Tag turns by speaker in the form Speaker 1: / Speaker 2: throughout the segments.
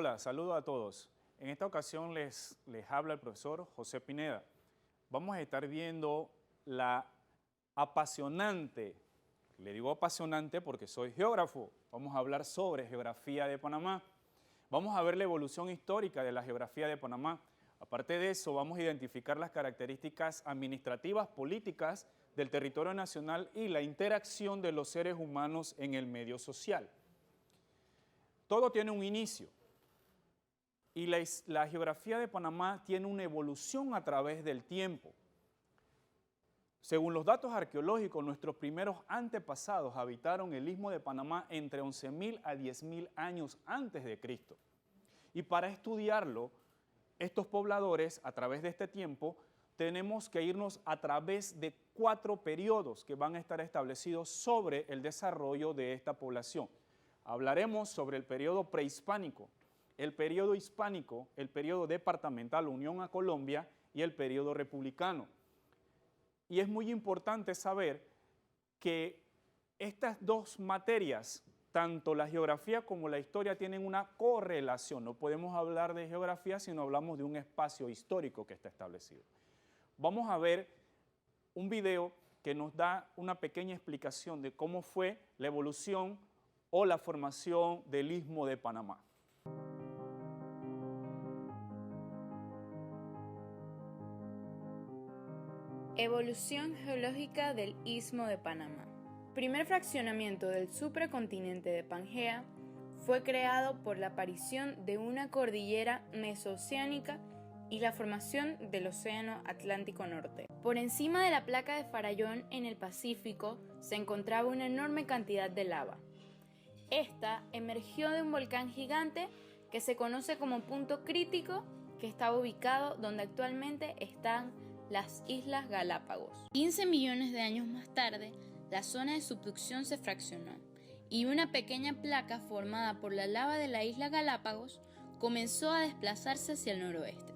Speaker 1: Hola, saludo a todos. En esta ocasión les habla el profesor José Pineda. Vamos a estar viendo la apasionante, le digo apasionante porque soy geógrafo, vamos a hablar sobre geografía de Panamá. Vamos a ver la evolución histórica de la geografía de Panamá. Aparte de eso, vamos a identificar las características administrativas, políticas del territorio nacional y la interacción de los seres humanos en el medio social. Todo tiene un inicio y la geografía de Panamá tiene una evolución a través del tiempo. Según los datos arqueológicos, nuestros primeros antepasados habitaron el Istmo de Panamá entre 11.000 a 10.000 años antes de Cristo. Y para estudiarlo, estos pobladores, a través de este tiempo, tenemos que irnos a través de 4 periodos que van a estar establecidos sobre el desarrollo de esta población. Hablaremos sobre el periodo prehispánico, el periodo hispánico, el periodo departamental Unión a Colombia y el periodo republicano. Y es muy importante saber que estas dos materias, tanto la geografía como la historia, tienen una correlación. No podemos hablar de geografía si no hablamos de un espacio histórico que está establecido. Vamos a ver un video que nos da una pequeña explicación de cómo fue la evolución o la formación del Istmo de Panamá.
Speaker 2: Evolución geológica del Istmo de Panamá. Primer fraccionamiento del supracontinente de Pangea fue creado por la aparición de una cordillera mesoceánica y la formación del Océano Atlántico Norte. Por encima de la placa de Farallón en el Pacífico se encontraba una enorme cantidad de lava. Esta emergió de un volcán gigante que se conoce como punto crítico, que estaba ubicado donde actualmente están las Islas Galápagos. 15 millones de años más tarde, la zona de subducción se fraccionó y una pequeña placa formada por la lava de la isla Galápagos comenzó a desplazarse hacia el noroeste.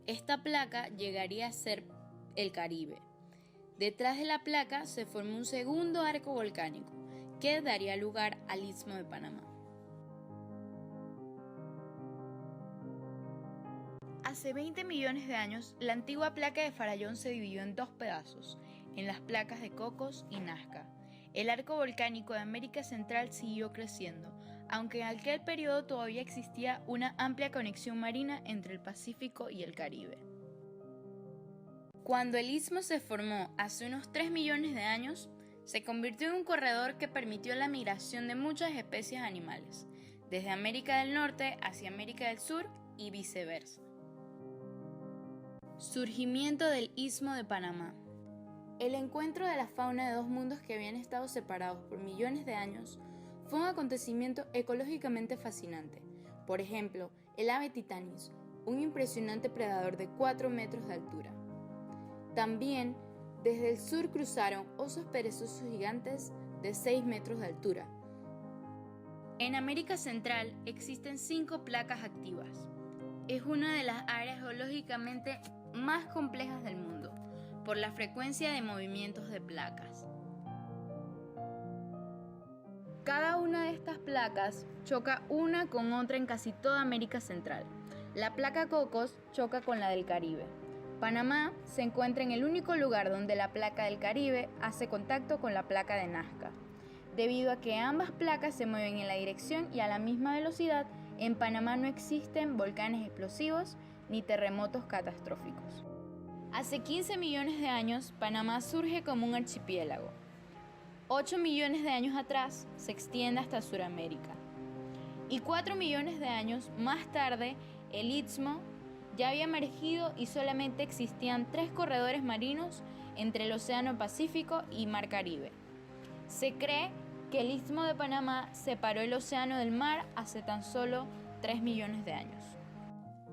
Speaker 2: Esta placa llegaría a ser el Caribe. Detrás de la placa se formó un segundo arco volcánico que daría lugar al Istmo de Panamá. Hace 20 millones de años, la antigua placa de Farallón se dividió en 2 pedazos, en las placas de Cocos y Nazca. El arco volcánico de América Central siguió creciendo, aunque en aquel periodo todavía existía una amplia conexión marina entre el Pacífico y el Caribe. Cuando el istmo se formó hace unos 3 millones de años, se convirtió en un corredor que permitió la migración de muchas especies animales, desde América del Norte hacia América del Sur y viceversa. Surgimiento del Istmo de Panamá. El encuentro de la fauna de 2 mundos que habían estado separados por millones de años fue un acontecimiento ecológicamente fascinante. Por ejemplo, el ave Titanis, un impresionante predador de 4 metros de altura. También, desde el sur cruzaron osos perezosos gigantes de 6 metros de altura. En América Central existen 5 placas activas. Es una de las áreas geológicamente más complejas del mundo, por la frecuencia de movimientos de placas. Cada una de estas placas choca una con otra en casi toda América Central. La placa Cocos choca con la del Caribe. Panamá se encuentra en el único lugar donde la placa del Caribe hace contacto con la placa de Nazca. Debido a que ambas placas se mueven en la dirección y a la misma velocidad, en Panamá no existen volcanes explosivos ni terremotos catastróficos. Hace 15 millones de años, Panamá surge como un archipiélago. 8 millones de años atrás, se extiende hasta Sudamérica. Y 4 millones de años más tarde, el istmo ya había emergido y solamente existían 3 corredores marinos entre el Océano Pacífico y Mar Caribe. Se cree que el Istmo de Panamá separó el océano del mar hace tan solo 3 millones de años.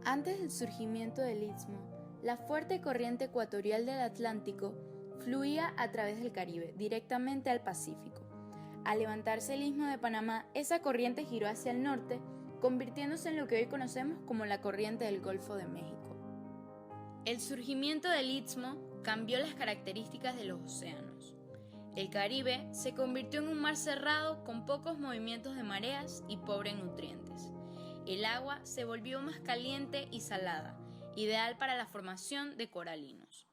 Speaker 2: Antes del surgimiento del istmo, la fuerte corriente ecuatorial del Atlántico fluía a través del Caribe, directamente al Pacífico. Al levantarse el Istmo de Panamá, esa corriente giró hacia el norte, convirtiéndose en lo que hoy conocemos como la corriente del Golfo de México. El surgimiento del istmo cambió las características de los océanos. El Caribe se convirtió en un mar cerrado con pocos movimientos de mareas y pobre en nutrientes. el agua se volvió más caliente y salada, ideal para la formación de coralinos.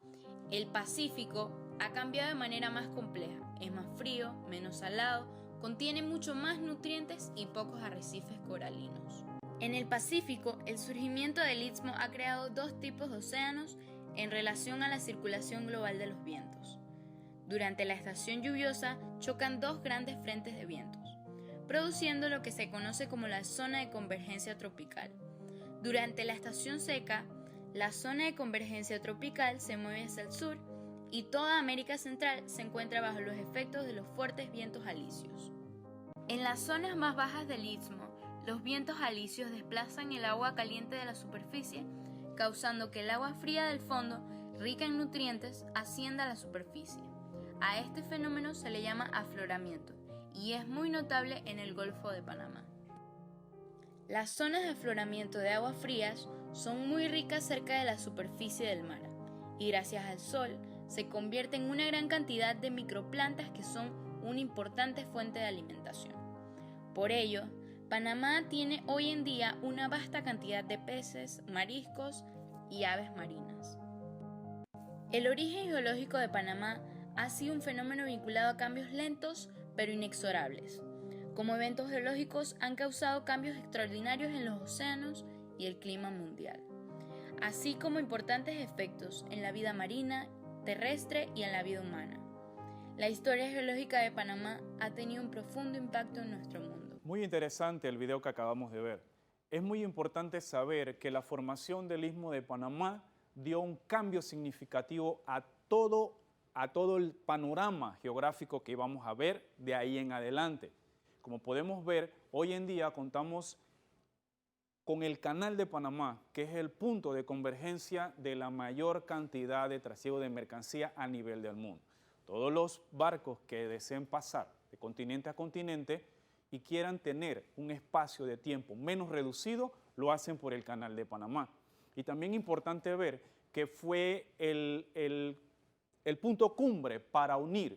Speaker 2: El Pacífico ha cambiado de manera más compleja, es más frío, menos salado, contiene mucho más nutrientes y pocos arrecifes coralinos. En el Pacífico, el surgimiento del Istmo ha creado dos tipos de océanos en relación a la circulación global de los vientos. Durante la estación lluviosa chocan dos grandes frentes de vientos, produciendo lo que se conoce como la zona de convergencia tropical. Durante la estación seca, la zona de convergencia tropical se mueve hacia el sur y toda América Central se encuentra bajo los efectos de los fuertes vientos alisios. En las zonas más bajas del Istmo, los vientos alisios desplazan el agua caliente de la superficie, causando que el agua fría del fondo, rica en nutrientes, ascienda a la superficie. A este fenómeno se le llama afloramiento y es muy notable en el Golfo de Panamá. Las zonas de afloramiento de aguas frías son muy ricas cerca de la superficie del mar y gracias al sol se convierten en una gran cantidad de microplantas que son una importante fuente de alimentación. Por ello, Panamá tiene hoy en día una vasta cantidad de peces, mariscos y aves marinas. El origen geológico de Panamá ha sido un fenómeno vinculado a cambios lentos pero inexorables. Como eventos geológicos han causado cambios extraordinarios en los océanos y el clima mundial, así como importantes efectos en la vida marina, terrestre y en la vida humana. La historia geológica de Panamá ha tenido un profundo impacto en nuestro mundo.
Speaker 1: Muy interesante el video que acabamos de ver. Es muy importante saber que la formación del Istmo de Panamá dio un cambio significativo a todo el panorama geográfico que íbamos a ver de ahí en adelante. Como podemos ver, hoy en día contamos con el Canal de Panamá, que es el punto de convergencia de la mayor cantidad de trasiego de mercancía a nivel del mundo. Todos los barcos que deseen pasar de continente a continente y quieran tener un espacio de tiempo menos reducido, lo hacen por el Canal de Panamá. Y también importante ver que fue el punto cumbre para unir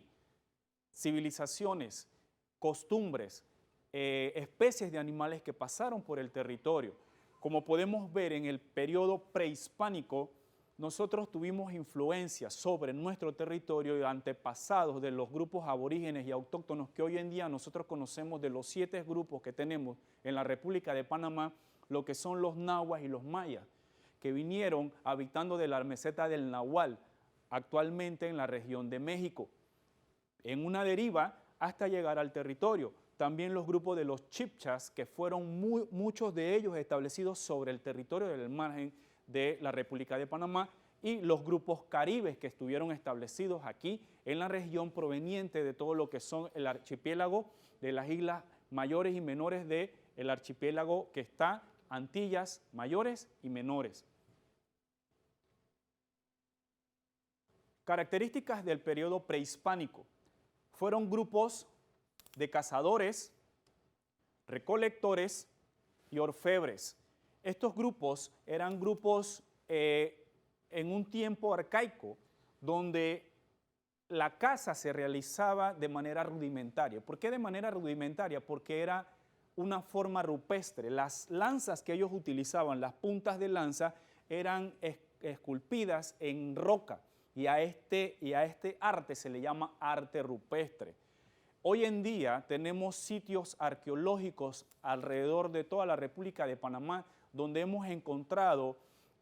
Speaker 1: civilizaciones, costumbres, especies de animales que pasaron por el territorio. Como podemos ver en el periodo prehispánico, nosotros tuvimos influencia sobre nuestro territorio y antepasados de los grupos aborígenes y autóctonos que hoy en día nosotros conocemos de los 7 grupos que tenemos en la República de Panamá, lo que son los nahuas y los mayas, que vinieron habitando de la meseta del Nahual, actualmente en la región de México, en una deriva hasta llegar al territorio. También los grupos de los chibchas, que fueron muchos de ellos establecidos sobre el territorio del margen de la República de Panamá, y los grupos caribes que estuvieron establecidos aquí en la región proveniente de todo lo que son el archipiélago de las islas mayores y menores del archipiélago que está Antillas mayores y menores. Características del periodo prehispánico. Fueron grupos de cazadores, recolectores y orfebres. Estos grupos eran grupos en un tiempo arcaico donde la caza se realizaba de manera rudimentaria. ¿Por qué de manera rudimentaria? Porque era una forma rupestre. Las lanzas que ellos utilizaban, las puntas de lanza, eran esculpidas en roca y a este arte se le llama arte rupestre. Hoy en día tenemos sitios arqueológicos alrededor de toda la República de Panamá donde hemos encontrado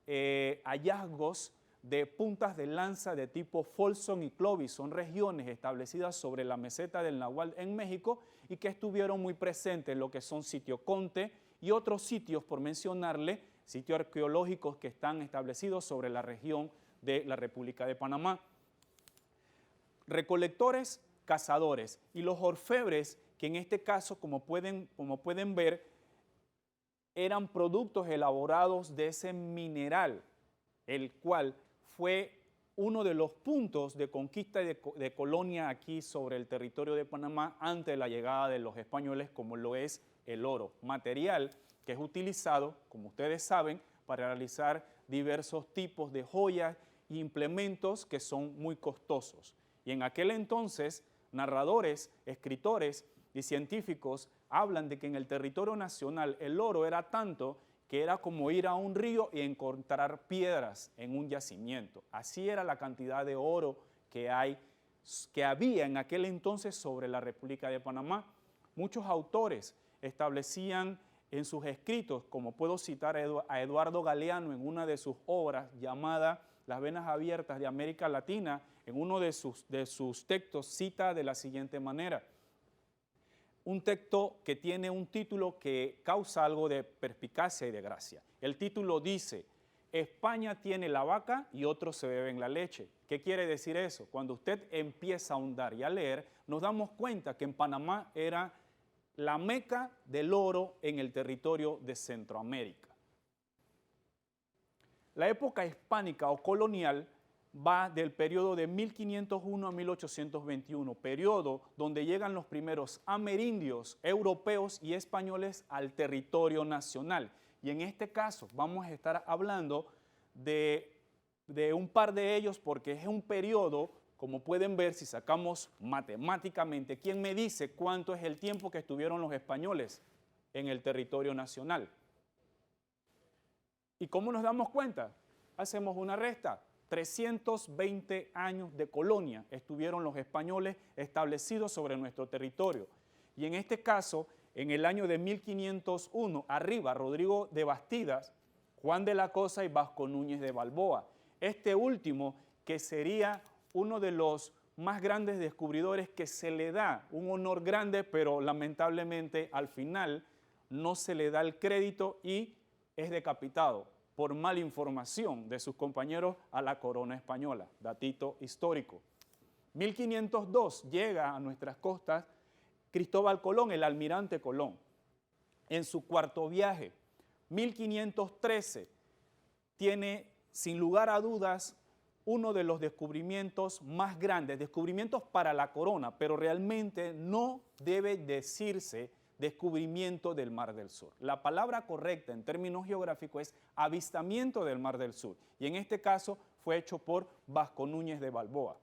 Speaker 1: hallazgos de puntas de lanza de tipo Folsom y Clovis. Son regiones establecidas sobre la meseta del Nahual en México y que estuvieron muy presentes en lo que son Sitio Conte y otros sitios, por mencionarle, sitios arqueológicos que están establecidos sobre la región de la República de Panamá. Recolectores, cazadores y los orfebres, que en este caso, como pueden ver, eran productos elaborados de ese mineral, el cual fue uno de los puntos de conquista y de colonia aquí sobre el territorio de Panamá antes de la llegada de los españoles, como lo es el oro, material que es utilizado, como ustedes saben, para realizar diversos tipos de joyas e implementos que son muy costosos. Y en aquel entonces, narradores, escritores y científicos hablan de que en el territorio nacional el oro era tanto que era como ir a un río y encontrar piedras en un yacimiento. Así era la cantidad de oro que había en aquel entonces sobre la República de Panamá. Muchos autores establecían en sus escritos, como puedo citar a Eduardo Galeano en una de sus obras llamada Las venas abiertas de América Latina, en uno de sus textos cita de la siguiente manera: un texto que tiene un título que causa algo de perspicacia y de gracia. El título dice: España tiene la vaca y otros se beben la leche. ¿Qué quiere decir eso? Cuando usted empieza a ahondar y a leer, nos damos cuenta que en Panamá era la meca del oro en el territorio de Centroamérica. La época hispánica o colonial va del periodo de 1501 a 1821, periodo donde llegan los primeros amerindios, europeos y españoles al territorio nacional. Y en este caso vamos a estar hablando de un par de ellos porque es un periodo, como pueden ver si sacamos matemáticamente, ¿quién me dice cuánto es el tiempo que estuvieron los españoles en el territorio nacional? ¿Y cómo nos damos cuenta? Hacemos una resta. 320 años de colonia estuvieron los españoles establecidos sobre nuestro territorio. Y en este caso, en el año de 1501, arriba Rodrigo de Bastidas, Juan de la Cosa y Vasco Núñez de Balboa. Este último, que sería uno de los más grandes descubridores, que se le da un honor grande, pero lamentablemente al final no se le da el crédito y es decapitado por mala información de sus compañeros a la corona española. Datito histórico. 1502 llega a nuestras costas Cristóbal Colón, el almirante Colón, en su cuarto viaje. 1513 tiene, sin lugar a dudas, uno de los descubrimientos más grandes, descubrimientos para la corona, pero realmente no debe decirse descubrimiento del Mar del Sur. La palabra correcta en términos geográficos es avistamiento del Mar del Sur, y en este caso fue hecho por Vasco Núñez de Balboa.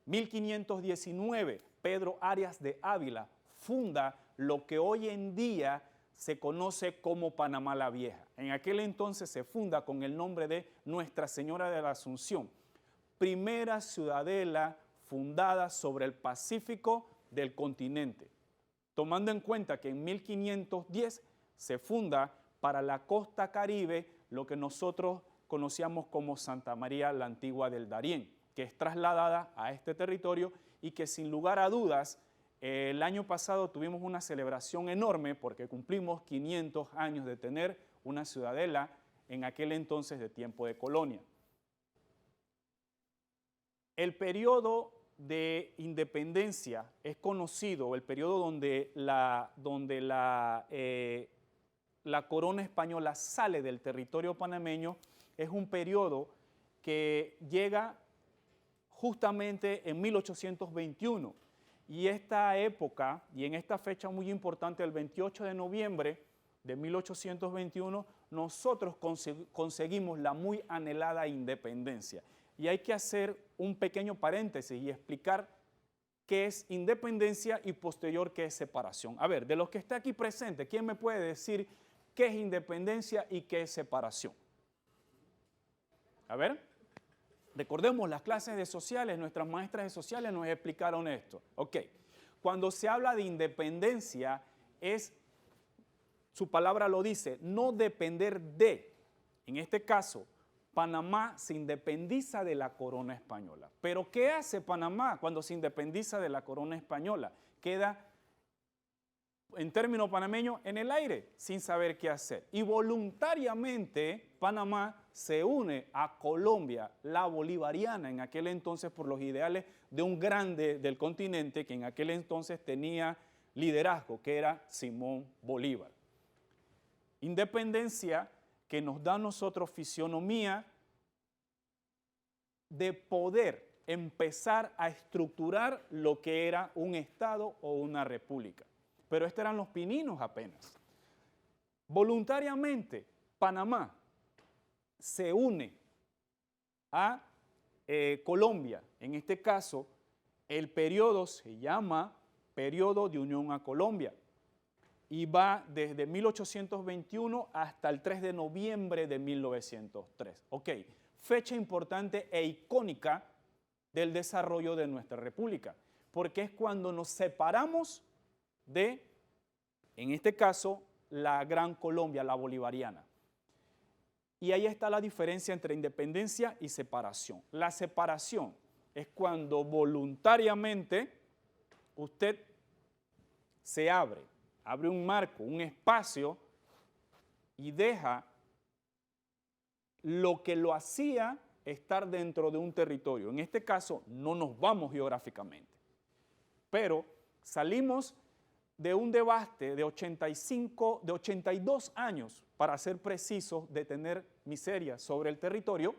Speaker 1: 1519, Pedro Arias de Ávila funda lo que hoy en día se conoce como Panamá la Vieja. En aquel entonces se funda con el nombre de Nuestra Señora de la Asunción, primera ciudadela fundada sobre el Pacífico del continente, tomando en cuenta que en 1510 se funda para la costa caribe lo que nosotros conocíamos como Santa María la Antigua del Darién, que es trasladada a este territorio y que sin lugar a dudas el año pasado tuvimos una celebración enorme porque cumplimos 500 años de tener una ciudadela en aquel entonces de tiempo de colonia. El periodo de independencia es conocido, el periodo donde la corona española sale del territorio panameño, es un periodo que llega justamente en 1821. Y esta época, y en esta fecha muy importante, el 28 de noviembre de 1821, nosotros conseguimos la muy anhelada independencia. Y hay que hacer un pequeño paréntesis y explicar qué es independencia y posterior qué es separación. A ver, de los que está aquí presente, ¿quién me puede decir qué es independencia y qué es separación? A ver, recordemos las clases de sociales, nuestras maestras de sociales nos explicaron esto. Ok, cuando se habla de independencia su palabra lo dice, no depender de, en este caso, Panamá se independiza de la corona española. Pero ¿qué hace Panamá cuando se independiza de la corona española? Queda, en términos panameños, en el aire, sin saber qué hacer. Y voluntariamente Panamá se une a Colombia, la bolivariana, en aquel entonces por los ideales de un grande del continente que en aquel entonces tenía liderazgo, que era Simón Bolívar. Independencia que nos da a nosotros fisionomía de poder empezar a estructurar lo que era un Estado o una república. Pero estos eran los pininos apenas. Voluntariamente, Panamá se une a Colombia. En este caso, el periodo se llama periodo de unión a Colombia y va desde 1821 hasta el 3 de noviembre de 1903. Ok, fecha importante e icónica del desarrollo de nuestra república, porque es cuando nos separamos de, en este caso, la Gran Colombia, la bolivariana. Y ahí está la diferencia entre independencia y separación. La separación es cuando voluntariamente usted se abre un marco, un espacio y deja lo que lo hacía estar dentro de un territorio. En este caso, no nos vamos geográficamente, pero salimos de un debate de 82 años, para ser precisos, de tener miseria sobre el territorio,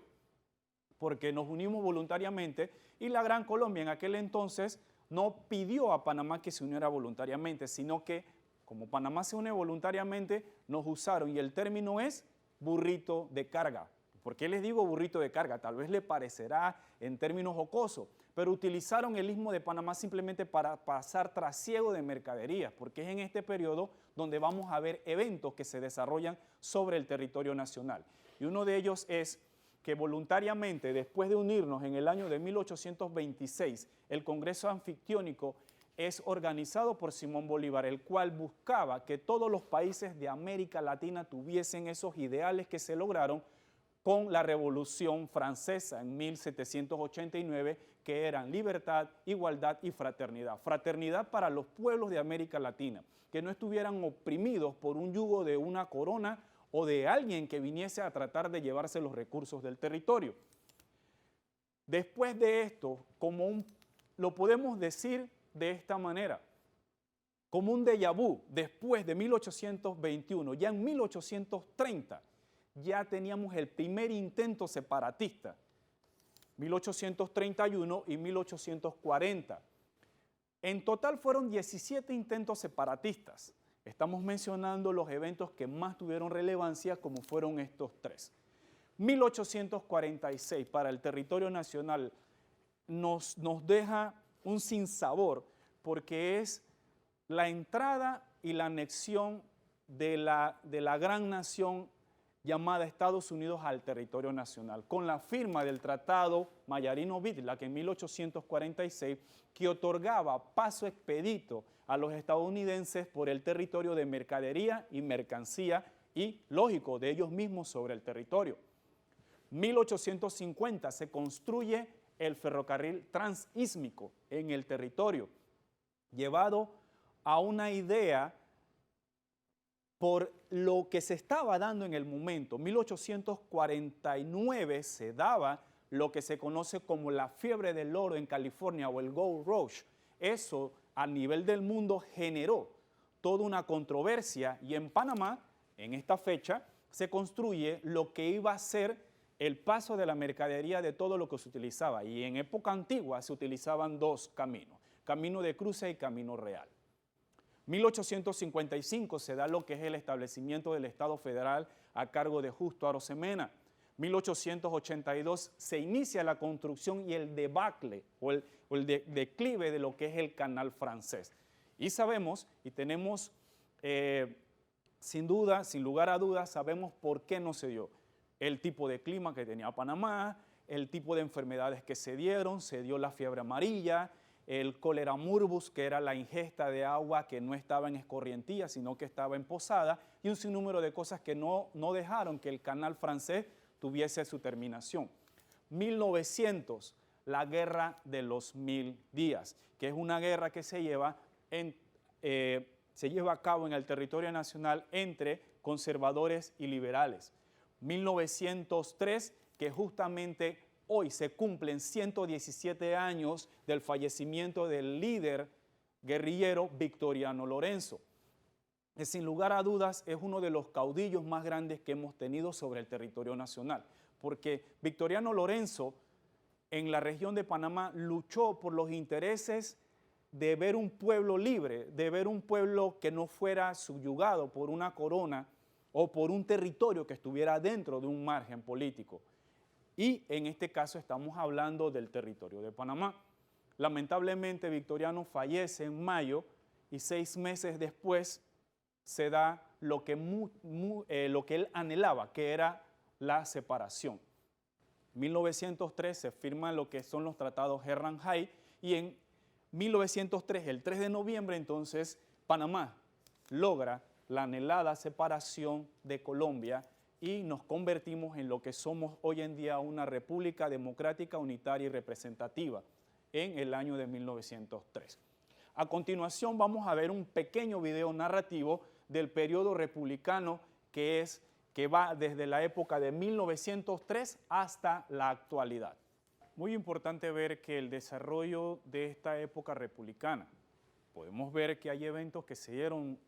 Speaker 1: porque nos unimos voluntariamente y la Gran Colombia en aquel entonces no pidió a Panamá que se uniera voluntariamente, sino que como Panamá se une voluntariamente, nos usaron y el término es burrito de carga. ¿Por qué les digo burrito de carga? Tal vez le parecerá en términos jocosos, pero utilizaron el Istmo de Panamá simplemente para pasar trasiego de mercaderías, porque es en este periodo donde vamos a ver eventos que se desarrollan sobre el territorio nacional. Y uno de ellos es que voluntariamente, después de unirnos en el año de 1826, el Congreso Anfictiónico es organizado por Simón Bolívar, el cual buscaba que todos los países de América Latina tuviesen esos ideales que se lograron con la Revolución Francesa en 1789, que eran libertad, igualdad y fraternidad. Fraternidad para los pueblos de América Latina, que no estuvieran oprimidos por un yugo de una corona o de alguien que viniese a tratar de llevarse los recursos del territorio. Después de esto, lo podemos decir de esta manera, como un déjà vu, después de 1821, ya en 1830, ya teníamos el primer intento separatista, 1831 y 1840. En total fueron 17 intentos separatistas. Estamos mencionando los eventos que más tuvieron relevancia, como fueron estos tres. 1846 para el territorio nacional nos deja un sinsabor, porque es la entrada y la anexión de la gran nación llamada Estados Unidos al territorio nacional, con la firma del Tratado Mayarino-Bitla, que en 1846, que otorgaba paso expedito a los estadounidenses por el territorio de mercadería y mercancía y, lógico, de ellos mismos sobre el territorio. 1850 se construye el ferrocarril transísmico en el territorio, llevado a una idea por lo que se estaba dando en el momento. 1849 se daba lo que se conoce como la fiebre del oro en California o el Gold Rush. Eso a nivel del mundo generó toda una controversia y en Panamá, en esta fecha, se construye lo que iba a ser el paso de la mercadería de todo lo que se utilizaba. Y en época antigua se utilizaban dos caminos, camino de cruce y camino real. 1855 se da lo que es el establecimiento del Estado Federal a cargo de Justo Arosemena. 1882 se inicia la construcción y el debacle o el declive de lo que es el Canal Francés. Y sabemos y tenemos, sin duda, sin lugar a dudas, sabemos por qué no se dio. El tipo de clima que tenía Panamá, el tipo de enfermedades que se dio la fiebre amarilla, el cólera morbus, que era la ingesta de agua que no estaba en escorrentía, sino que estaba en posada, y un sinnúmero de cosas que no dejaron que el Canal Francés tuviese su terminación. 1900, la Guerra de los 1000 días, que es una guerra que se lleva a cabo en el territorio nacional entre conservadores y liberales. 1903, que justamente hoy se cumplen 117 años del fallecimiento del líder guerrillero Victoriano Lorenzo. Sin lugar a dudas, es uno de los caudillos más grandes que hemos tenido sobre el territorio nacional, porque Victoriano Lorenzo en la región de Panamá luchó por los intereses de ver un pueblo libre, de ver un pueblo que no fuera subyugado por una corona o por un territorio que estuviera dentro de un margen político. Y en este caso estamos hablando del territorio de Panamá. Lamentablemente, Victoriano fallece en mayo y 6 meses después se da lo que él anhelaba, que era la separación. En 1903 se firman lo que son los tratados Herrenheim y en 1903, el 3 de noviembre, entonces, Panamá logra la anhelada separación de Colombia y nos convertimos en lo que somos hoy en día, una república democrática, unitaria y representativa, en el año de 1903. A continuación vamos a ver un pequeño video narrativo del periodo republicano que va desde la época de 1903 hasta la actualidad. Muy importante ver que el desarrollo de esta época republicana, podemos ver que hay eventos que se dieron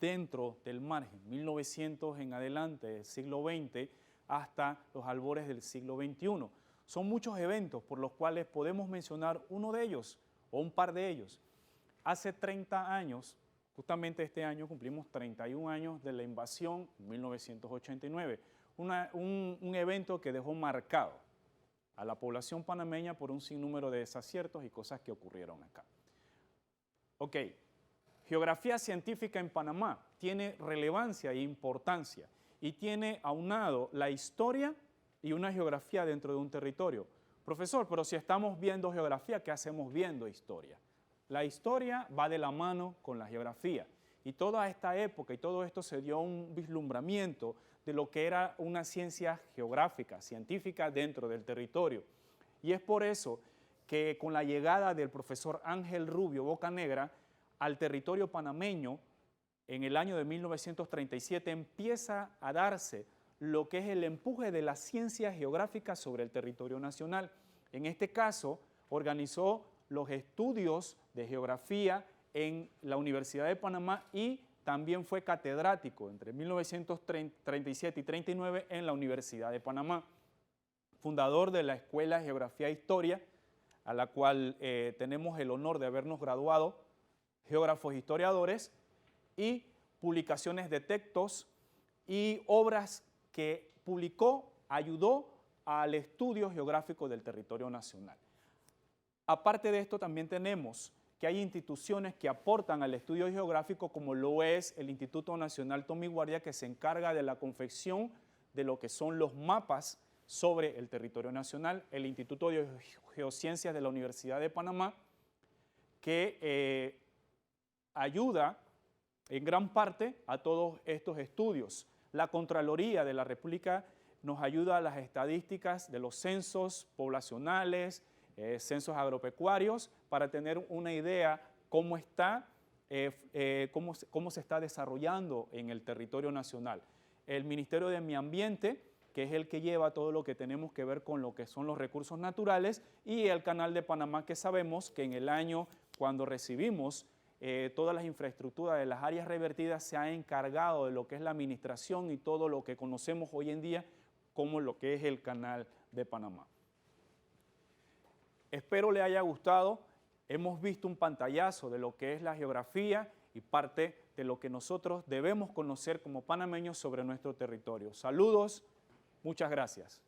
Speaker 1: dentro del margen, 1900 en adelante, del siglo XX, hasta los albores del siglo XXI. Son muchos eventos por los cuales podemos mencionar uno de ellos o un par de ellos. Hace 30 años, justamente este año cumplimos 31 años de la invasión, 1989, un evento que dejó marcado a la población panameña por un sinnúmero de desaciertos y cosas que ocurrieron acá. Ok, geografía científica en Panamá tiene relevancia e importancia y tiene aunado la historia y una geografía dentro de un territorio. Profesor, pero si estamos viendo geografía, ¿qué hacemos viendo historia? La historia va de la mano con la geografía y toda esta época y todo esto se dio un vislumbramiento de lo que era una ciencia geográfica, científica dentro del territorio. Y es por eso que con la llegada del profesor Ángel Rubio Bocanegra al territorio panameño, en el año de 1937 empieza a darse lo que es el empuje de la ciencia geográfica sobre el territorio nacional. En este caso, organizó los estudios de geografía en la Universidad de Panamá y también fue catedrático entre 1937 y 1939 en la Universidad de Panamá. Fundador de la Escuela de Geografía e Historia, a la cual tenemos el honor de habernos graduado, geógrafos e historiadores, y publicaciones de textos y obras que publicó, ayudó al estudio geográfico del territorio nacional. Aparte de esto, también tenemos que hay instituciones que aportan al estudio geográfico, como lo es el Instituto Nacional Tommy Guardia, que se encarga de la confección de lo que son los mapas sobre el territorio nacional, el Instituto de Geociencias de la Universidad de Panamá, que ayuda en gran parte a todos estos estudios. La Contraloría de la República nos ayuda a las estadísticas de los censos poblacionales, censos agropecuarios, para tener una idea cómo se está desarrollando en el territorio nacional. El Ministerio de Medio Ambiente, que es el que lleva todo lo que tenemos que ver con lo que son los recursos naturales, y el Canal de Panamá, que sabemos que en el año cuando recibimos todas las infraestructuras de las áreas revertidas, se ha encargado de lo que es la administración y todo lo que conocemos hoy en día como lo que es el Canal de Panamá. Espero le haya gustado. Hemos visto un pantallazo de lo que es la geografía y parte de lo que nosotros debemos conocer como panameños sobre nuestro territorio. Saludos, muchas gracias.